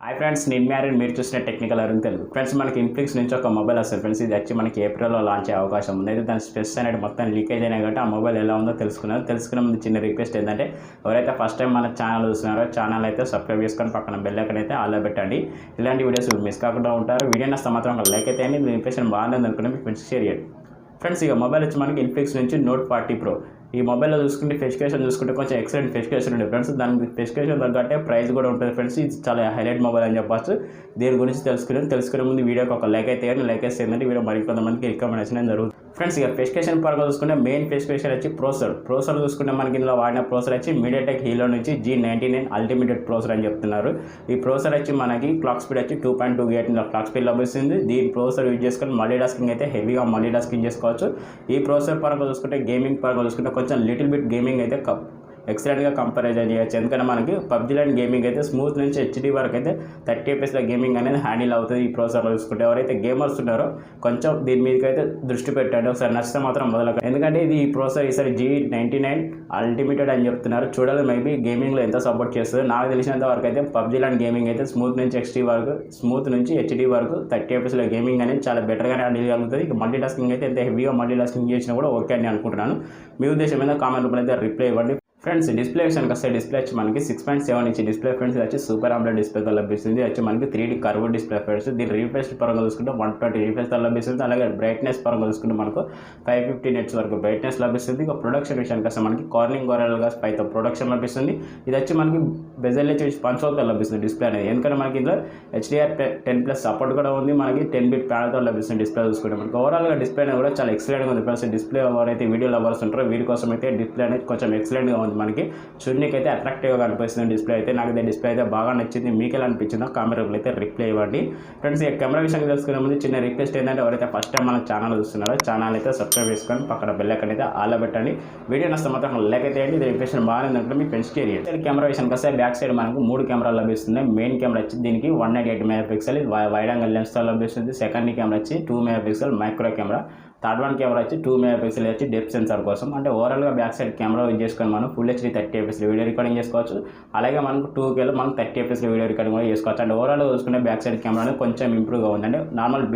Hi friends, నేను married మీరు చూసిన టెక్నికల్ అరుణ్ తెలుగు. ఫ్రెండ్స్, మనకి ఇన్ఫినిక్స్ నుంచి ఒక మొబైల్ వస్తుంది ఫ్రెండ్స్. ఇది వచ్చి మనకి ఏప్రిల్లో లాంచ్ అయ్యే అవకాశం ఉంది. అయితే దాని స్పెస్ అనేది మొత్తం లీకేజ్ అయినా కాబట్టి ఆ మొబైల్ ఎలా ఉందో తెలుసుకునే ముందు చిన్న రిక్వెస్ట్ ఏంటంటే, ఎవరైతే ఫస్ట్ టైం మన ఛానల్ చూస్తున్నారో ఛానల్ అయితే సబ్స్క్రైబ్ చేసుకొని పక్కన బెల్ ఐకాన్ అయితే ఆల్లో పెట్టండి. ఇలాంటి వీడియోస్ మిస్ కాకుండా ఉంటారు. వీడియో నచ్చితే మాత్రం ఒక లైక్ అయితే మీ ఇంప్రెషన్ బాగుంది అనుకుని మీ ఫ్రెండ్స్ షేర్ చేయండి. ఫ్రెండ్స్, ఇక మొబైల్ వచ్చి మనకి ఇన్ఫినిక్స్ నుంచి నోట్ 40 Pro. ఈ మొబైల్లో చూసుకుంటే స్పెసిఫికేషన్ చూసుకుంటే కొంచెం ఎక్సలెంట్ స్పెసిఫికేషన్ ఉంటుంది ఫ్రెండ్స్. దానికి స్పెసిఫికేషన్ తగ్గట్టే ప్రైస్ కూడా ఉంటుంది ఫ్రెండ్స్. ఇది చాలా హైలైట్ మొబైల్ అని చెప్పచ్చు. దీని గురించి తెలుసుకునే ముందు వీడియోకి ఒక లైక్ అయితే లైక్ వేస్తే ఏంటంటే వీడియో మరికొంతమందికి రికమెండేషన్ అనేది జరుగుతుంది ఫ్రెండ్స్. ఇక స్పెసిఫికేషన్ పరంగా చూసుకుంటే మెయిన్ స్పెసిఫికేషన్ వచ్చి ప్రోసెసర్ చూసుకుంటే మనకి ఇందులో వాడిన ప్రోసెసర్ వచ్చి MediaTek Helio నుంచి G99 అల్టిమేటెడ్ ప్రోసెసర్ అని చెప్తున్నారు. ఈ ప్రోసెసర్ వచ్చి మనకి క్లాక్ స్పీడ్ వచ్చి 2.2 GHz క్లాక్ స్పీడ్ లభిస్తుంది. దీని ప్రోసెసర్ యూజ్ చేసుకొని మల్టీటాస్కింగ్ అయితే హెవీగా మల్టీటాస్కింగ్ చేసుకోవచ్చు. ఈ ప్రోసెసర్ పరంగా చూసుకుంటే గేమింగ్ పరంగా చూసుకుంటే కొంచెం లిటిల్ బిట్ గేమింగ్ అయితే ఎక్సలెంట్గా కంపారిజన్ చేయొచ్చు. ఎందుకంటే మనకి పబ్జీ లాంటి గేమింగ్ అయితే స్మూత్ నుంచి HD వరకు అయితే 30 FPS గేమింగ్ అనేది హ్యాండిల్ అవుతుంది. ఈ ప్రోసెసర్లో చూసుకుంటే ఎవరైతే గేమర్స్ ఉన్నారో కొంచెం దీని మీదకి అయితే దృష్టి పెట్టండి. ఒకసారి నచ్చితే మాత్రం మొదలక, ఎందుకంటే ఇది ఈ ప్రోసెసర్ ఈసారి G99 అల్టిమేటెడ్ అని చెప్తున్నారు. చూడాలి మేబీ గేమింగ్లో ఎంత సపోర్ట్ చేస్తుంది. నాకు తెలిసినంత వరకు అయితే పబ్జీ లాంటి గేమింగ్ అయితే స్మూత్ నుంచి HD వరకు 30 FPS గేమింగ్ అనేది చాలా బెటర్గానే హ్యాండిల్ కలుగుతుంది. ఇక మల్టీటాస్కింగ్ అయితే ఎంత హెవీగా మల్టీటాస్కింగ్ చేసినా కూడా ఓకే అని అనుకుంటున్నాను. మీ ఉద్దేశం మీద కామెంట్ రూపంలో అయితే రిప్లై ఇవ్వండి. ఫ్రెండ్స్, డిస్ప్లే విషయానికి వస్తే డిస్ప్లే వచ్చి మనకి 6.7 ఇంచ్ డిస్ప్లే ఫ్రెండ్స్. ఇది వచ్చి సూపర్ AMOLED డిస్ప్లేతో లభిస్తుంది. ఇది వచ్చి మనకి 3D కర్వ్ డిస్ప్లే ఫ్రెండ్స్. దీని రీఫ్రెష్ పరంగా చూసుకుంటే 120 రీఫ్రెష్తో లభిస్తుంది. అలాగే బ్రైట్నెస్ పరంగా చూసుకుంటే మనకు 550 nits వరకు బ్రైట్నెస్ లభిస్తుంది. ఇక ప్రొడక్షన్ విషయానికి వస్తే మనకి కార్నింగ్ Gorilla Glass 5తో ప్రొడక్షన్ లభిస్తుంది. ఇది వచ్చి మనకి బెజల్ వచ్చి పంచోల్తో లభిస్తుంది డిస్ప్లే అనేది. ఎందుకంటే మనకి ఇందులో HDR10+ సపోర్ట్ కూడా ఉంది. మనకి 10-bit ప్యానల్తో లభిస్తుంది డిస్ప్లే చూసుకుంటే. మనకి ఓవరాల్గా డిస్ప్లే అనేది కూడా చాలా ఎక్సలెంట్గా ఉంది ఫ్రెండ్స్. డిస్ప్లే ఎవరైతే వీడియో లవర్స్ ఉంటారో వీరి కోసం అయితే డిస్ప్లే అనేది కొంచెం ఎక్సలెంట్గా ఉంది. మనకి చూడడానికి అయితే అట్రాక్టివ్గా కనిపిస్తుంది డిస్ప్లే అయితే. నాకు అయితే డిస్ప్లే అయితే బాగా నచ్చింది. మీకు ఎలా అనిపించిందో కామెంట్లో అయితే రిప్లై ఇవ్వండి ఫ్రెండ్స్. ఈ కెమెరా విషయానికి తెలుసుకునే ముందు చిన్న రిక్వెస్ట్ ఏంటంటే, ఎవరైతే ఫస్ట్ టైం మన ఛానల్ చూస్తున్నారో ఛానల్ అయితే సబ్స్క్రైబ్ చేసుకొని పక్కన బెల్ ఐకాన్ అయితే ఆల్లో పెట్టండి. వీడియో నచ్చితే మాత్రం లైక్ అయితే ఇది ఇంప్రెషన్ బాగుంది అంటే మీ ఫ్రెండ్స్ షేర్ చేయండి. కెమెరా విషయానికి వస్తే బ్యాక్ సైడ్ మనకు 3 కెమెరాలు లభిస్తున్నాయి. మెయిన్ కెమెరా వచ్చి దీనికి 198 MP వైడ్ యాంగిల్ లెన్స్తో లభిస్తుంది. సెకండ్ కెమెరా వచ్చి 2 MP micro camera. Third one camera వచ్చి 2 MP వచ్చి డెప్త్ సెన్సార్ కోసం. అంటే ఓవరాల్గా బ్యాక్ సైడ్ కెమెరా యూజ్ చేసుకొని మనం full HD 30 FPS video recording చేసుకోవచ్చు. అలాగే మనకు 2Kలో మనం 30 FPS వీడియో రికార్డింగ్ కూడా చేసుకోవచ్చు. అంటే ఓవరాల్గా చూసుకుంటే బ్యాక్ సైడ్ కెమెరా అనేది కొంచెం ఇంప్రూవ్గా ఉంది. అంటే normal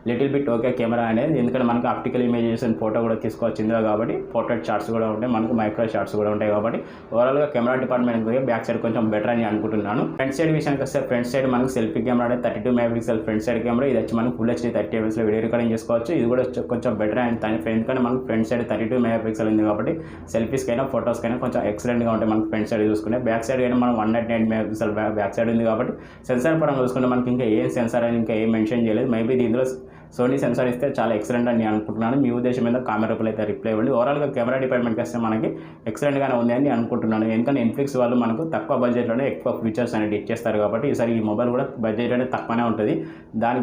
little bit okay camera అనేది. ఎందుకంటే మనకు ఆప్టికల్ ఇమేజెస్ ఫోటో కూడా తీసుకోవచ్చు ఇందులో కాబట్టి. పోర్ట్రేట్ షాట్స్ కూడా ఉంటాయి, మనకు మైక్రో షాట్స్ కూడా ఉంటాయి కాబట్టి ఓవరాల్గా కెమెరా డిపార్ట్మెంట్ బ్యాక్ సైడ్ కొంచెం బెటర్ అని అనుకుంటున్నాను. ఫ్రంట్ సైడ్ విషయానికి వస్తే ఫ్రంట్ సైడ్ మనకు సెల్ఫీ కెమెరా అనేది 32 MP ఫ్రంట్ సైడ్ కెమెరా. ఇది వచ్చి మనకు full HD 30 FPS video recording చేసుకోవచ్చు. ఇది కూడా కొంచెం బెటర్ అని ఎందుకంటే మనకు ఫ్రంట్ సైడ్ 32 MP ఉంది కాబట్టి సెల్ఫీస్కైనా ఫొటోస్కైనా కొంచెం ఎక్సలెంట్గా ఉంటాయి. మనకు ఫ్రంట్ సైడ్ చూసుకుంటే బ్యాక్ సైడ్ అయినా మనం 198 MP బ్యాక్ సైడ్ ఉంది కాబట్టి. సెన్సార్ పరంగా చూసుకుంటే మనకి ఇంకా ఏం సెన్సార్ అని ఇంకా ఏం మెన్షన్ చేయలేదు. మేబీ దీనిలో సోనీ సెన్సార్ ఇస్తే చాలా ఎక్సలెంట్ అని నేను అనుకుంటున్నాను. మీ ఉద్దేశం మీద కామెంట్ రూపంలో అయితే రిప్లై ఇవ్వండి. ఓవరాల్గా కెమెరా డిపార్ట్మెంట్కి వస్తే మనకి ఎక్సలెంట్గానే ఉంది అని అనుకుంటున్నాను. ఎందుకంటే ఇన్ఫినిక్స్ వాళ్ళు మనకు తక్కువ బడ్జెట్లోనే ఎక్కువ ఫీచర్స్ అనేది ఇచ్చేస్తారు కాబట్టి ఈసారి ఈ మొబైల్ కూడా బడ్జెట్ అనేది తక్కువనే ఉంటుంది. దాని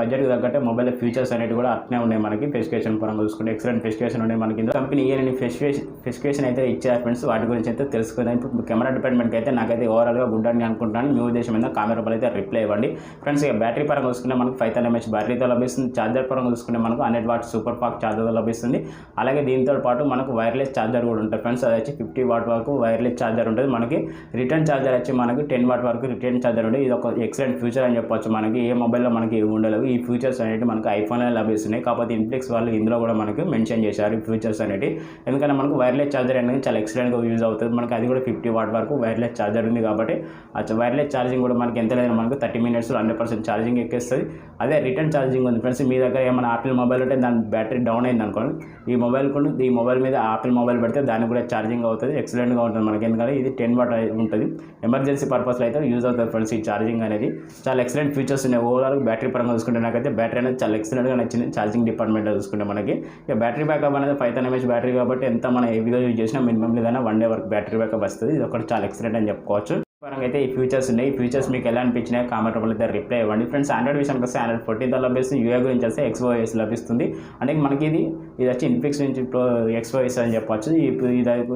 బడ్జెట్కి తగ్గట్టే మొబైల్ ఫీచర్స్ అనేవి కూడా అట్నే ఉన్నాయి. మనకి స్పెసిఫికేషన్ పరంగా చూసుకుంటే ఎక్సలెంట్ స్పెసిఫికేషన్ ఉన్నాయి. మనకి కంపెనీ ఇయర్ని స్పెసిఫికేషన్ అయితే ఇచ్చారు ఫ్రెండ్స్. వాటి గురించి అయితే తెలుసుకుందాం. ఇప్పుడు కెమెరా డిపార్ట్మెంట్కి అయితే నాకైతే ఓవరాల్గా గుడ్ అని అనుకుంటున్నాను. మీ ఉద్దేశం మీద కామెంట్ రూపంలో అయితే రిప్లై ఇవ్వండి ఫ్రెండ్స్. ఇక బ్యాటరీ పరంగా చూసుకుంటే మనకు 5000 mAh బ్యాటరీతో లభిస్తుంది. ఛార్జర్ పరంగా చూసుకుంటే మనకు 100 వాట్ సూపర్ ఫాస్ట్ ఛార్జర్ లభిస్తుంది. అలాగే దీంతో పాటు మనకు వైర్లెస్ ఛార్జర్ కూడా ఉంటుంది ఫ్రెండ్స్. అది వచ్చి 50 వాట్ వరకు వైర్లెస్ ఛార్జర్ ఉంటుంది. మనకి రిటర్న్ ఛార్జర్ వచ్చి మనకి 10 వాట్ వరకు రిటర్న్ ఛార్జర్ ఉంటుంది. ఇది ఒక ఎక్సలెంట్ ఫ్యూచర్ అని చెప్పొచ్చు. మనకి ఏ మొబైల్లో మనకి ఉండలేవు ఈ ఫ్యూచర్స్ అనేవి మనకు ఐఫోన్లో లభిస్తున్నాయి. కాకపోతే ఇన్ఫినిక్స్ వాళ్ళు ఇందులో కూడా మనకు మెన్షన్ చేశారు ఈ ఫ్యూచర్స్ అనేవి. ఎందుకంటే మనకు వైర్లెస్ ఛార్జర్ అనేది చాలా ఎక్సలెంట్గా యూజ్ అవుతుంది. మనకి అది కూడా 50 వాట్ వరకు వైర్లెస్ ఛార్జర్ ఉంది కాబట్టి ఆ వైర్లెస్ ఛార్జింగ్ కూడా మనకి ఎంత లేదు మనకు 30 minutes 100% ఛార్జింగ్ ఎక్కేస్తుంది. అదే రిటర్న్ ఛార్జింగ్ ఉంది ఫ్రెండ్స్. మీ దగ్గర ఏమైనా ఆపిల్ మొబైల్ ఉంటే దాని బ్యాటరీ డౌన్ అయింది అనుకోండి, ఈ మొబైల్ మీద ఆపిల్ మొబైల్ పెడితే దానికి కూడా ఛార్జింగ్ అవుతుంది. ఎక్సలెంట్గా ఉంటుంది మనకి. ఎందుకంటే ఇది 10 వాట్ ఉంటుంది. ఎమర్జెన్సీ పర్పస్లో అయితే యూజ్ అవుతుంది ఫ్రెండ్స్. ఈ ఛార్జింగ్ అనేది చాలా ఎక్సలెంట్ ఫీచర్స్ ఉన్నాయి. ఓవరాల్ బ్యాటరీ పరంగా చూసుకుంటే నాకైతే బ్యాటరీ అనేది చాలా ఎక్సలెంట్గా నచ్చింది. ఛార్జింగ్ డిపార్ట్మెంట్లో చూసుకుంటే మనకి ఇక బ్యాటరీ బ్యాకప్ అనేది 5000 mAh బ్యాటరీ కాబట్టి ఎంత మనం హెవీగా యూజ్ చేసినా మినిమం ఏదైనా 1 day వరకు బ్యాటరీ బ్యాకప్ వస్తుంది. ఇది ఒకటి చాలా ఎక్సలెంట్ అని చెప్పుకోవచ్చు. పరంగా అయితే ఈ ఫ్యూచర్స్ ఉన్నాయి. ఈ ఫ్యూచర్స్ మీకు ఎలా అనిపించినాయి కామెంట్ రూపంలో అయితే రిప్లై ఇవ్వండి ఫ్రెండ్స్. ఆండ్రాయిడ్ విషయానికి వస్తే Android 14తో లభిస్తుంది. యూఐ గురించి వస్తే XOS లభిస్తుంది. అంటే మనకి ఇది ఇది వచ్చి ఇన్ఫిక్స్ నుంచి ప్రో X5 అని చెప్పొచ్చు.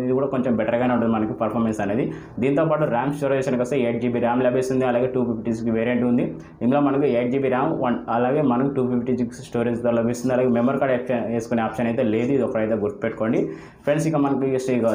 ఇది కూడా కొంచెం బెటర్గానే ఉంటుంది మనకి పర్ఫార్మెన్స్ అనేది. దీంతోపాటు ర్యామ్ స్టోరేషన్కి వస్తే 8 GB ర్యామ్ లభిస్తుంది. అలాగే 256 వేరియంట్ ఉంది. ఇందులో మనకు 8 GB ర్యామ్ అలాగే మనకు 256 స్టోరేజ్తో లభిస్తుంది. అలాగే మెమరీ కార్డ్ వేసుకునే ఆప్షన్ అయితే లేదు. ఇది ఒకరైతే గుర్తుపెట్టుకోండి ఫ్రెండ్స్. ఇక మనకి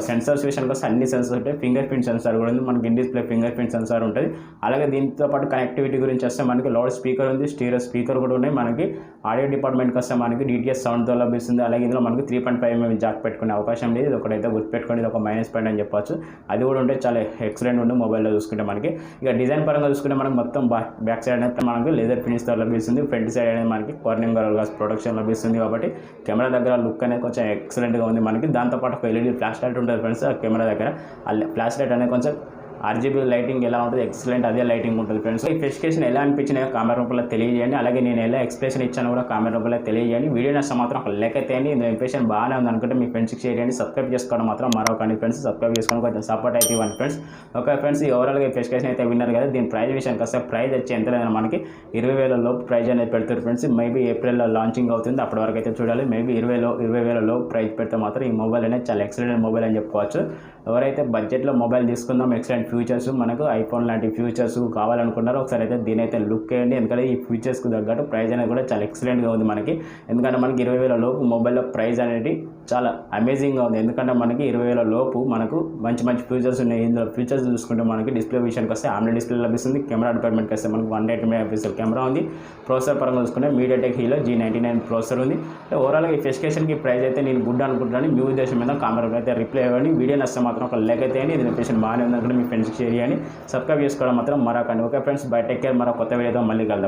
సెన్సార్స్ విషయానికి వస్తే అన్ని సెన్సార్స్ ఉంటాయి. ఫింగర్ ప్రింట్ సెన్సార్ కూడా ఉంది. మనకి in display finger print censor ఉంటుంది. అలాగే దీంతో పాటు కనెక్టివిటీ గురించి వస్తే మనకి లౌడ్ స్పీకర్ ఉంది. స్టీరియో స్పీకర్ కూడా ఉన్నాయి. మనకి ఆడియో డిపార్ట్మెంట్కి వస్తే మనకి DTS సౌండ్తో లభిస్తుంది. అలాగే ఇందులో మనకి 3.5mm జాక్ పెట్టుకునే అవకాశం లేదు. ఇది ఒకటైతే గుర్తుపెట్టుకోండి. ఇది ఒక మైనస్ పాయింట్ అని చెప్పొచ్చు. అది కూడా ఉంటే చాలా ఎక్సలెంట్ ఉంది మొబైల్లో చూసుకుంటే మనకి. ఇక డిజైన్ పరంగా చూసుకుంటే మనకి మొత్తం బ్యాక్ సైడ్ అనేది మనకి లెదర్ ఫినిష్తో లభిస్తుంది. ఫ్రంట్ సైడ్ అనేది మనకి కార్నింగ్ గ్లాస్ ప్రొడక్షన్ లభిస్తుంది. కాబట్టి కెమెరా దగ్గర లుక్ అనేది కొంచెం ఎక్సలెంట్గా ఉంది మనకి. దాంతోపాటు ఒక LED ఫ్లాష్ లైట్ ఉంటుంది ఫ్రెండ్స్. ఆ కెమెరా దగ్గర ఆ ఫ్లాష్ లైట్ అనేది కొంచెం RGB లైటింగ్ ఎలా ఉంటుంది, ఎక్సలెంట్ అదే లైటింగ్ ఉంటుంది ఫ్రెండ్స్. ఈ స్పెసిఫికేషన్ ఎలా అనిపించినాయో కామెంట్ రూపంలో తెలియజేయండి. అలాగే నేను ఎలా ఎక్స్ప్రెషన్ ఇచ్చాను కూడా కామెంట్ రూపంలో తెలియజేయండి. వీడియో నష్టం మాత్రం ఒక లైక్ అయితే ఇందులో ఇంప్రెషన్ బాగానే ఉంది అనుకుంటే మీ ఫ్రెండ్స్కి షేర్ చేయండి. సబ్స్క్రైబ్ చేసుకోవడం మాత్రం మరొకటి ఫ్రెండ్స్. సబ్స్క్రైబ్ చేసుకొని కొంచెం సపోర్ట్ అయితే ఇవ్వండి ఫ్రెండ్స్. ఓకే ఫ్రెండ్స్, ఈ ఓవరాల్గా స్పెసిఫికేషన్ అయితే విన్నారు కదా. దీని ప్రైస్ విషయానికి వస్తే ప్రైస్ వచ్చి ఎంత లేదని మనకి 20,000 లోపు ప్రైజ్ అనేది పెడతారు ఫ్రెండ్స్. మేబీ ఏప్రిల్లో లాంచింగ్ అవుతుంది. అప్పటి వరకు అయితే చూడాలి. మేబీ 20,000 లోపు ప్రైజ్ పెడితే మాత్రం ఈ మొబైల్ అనేది చాలా ఎక్సలెంట్ మొబైల్ అని చెప్పుకోవచ్చు. ఎవరైతే బడ్జెట్లో మొబైల్ తీసుకుందాం, ఎక్సలెంట్ ఫ్యూచర్స్ మనకు ఐఫోన్ లాంటి ఫ్యూచర్స్ కావాలనుకున్నారో ఒకసారి అయితే దీని అయితే లుక్ వేయండి. ఎందుకంటే ఈ ఫ్యూచర్స్కి తగ్గట్టు ప్రైస్ అనేది కూడా చాలా ఎక్సలెంట్గా ఉంది మనకి. ఎందుకంటే మనకి 20,000 లోపు మొబైల్లో ప్రైస్ అనేది చాలా అమేజింగ్గా ఉంది. ఎందుకంటే మనకి 20,000 లోపు మనకు మంచి ఫ్యూచర్స్ ఉన్నాయి. ఇందులో ఫీచర్స్ చూసుకుంటే మనకి డిస్ప్లే విషయానికి వస్తే AMOLED డిస్ప్లే లభిస్తుంది. కెమెరా డిపార్ట్మెంట్కి వస్తే మనకు 180 మెగాపిక్సెల్ కెమెరా ఉంది. ప్రాసెసర్ పరంగా చూసుకుంటే MediaTek Helio G99 ప్రాసెసర్ ఉంది. ఓవరాల్గా ఈ స్పెసిఫికేషన్కి ప్రైస్ అయితే నేను గుడ్ అనుకుంటున్నాను. మీ ఉద్దేశం మీద కామెంట్ అయితే రిప్లై ఇవ్వండి. వీడియో నచ్చితే మాత్రం ఒక లైక్ అయితే ఇది స్పెసిఫికేషన్ బాగానే ఉంది అనుకుంటే మీ ఫ్రెండ్స్కి షేర్ చేయండి. సబ్స్క్రైబ్ చేసుకోవడం మాత్రం మరొకండి. Okay friends, bye, take care. మరో కొత్త వీడియోతో మళ్ళీ కలుద్దాం.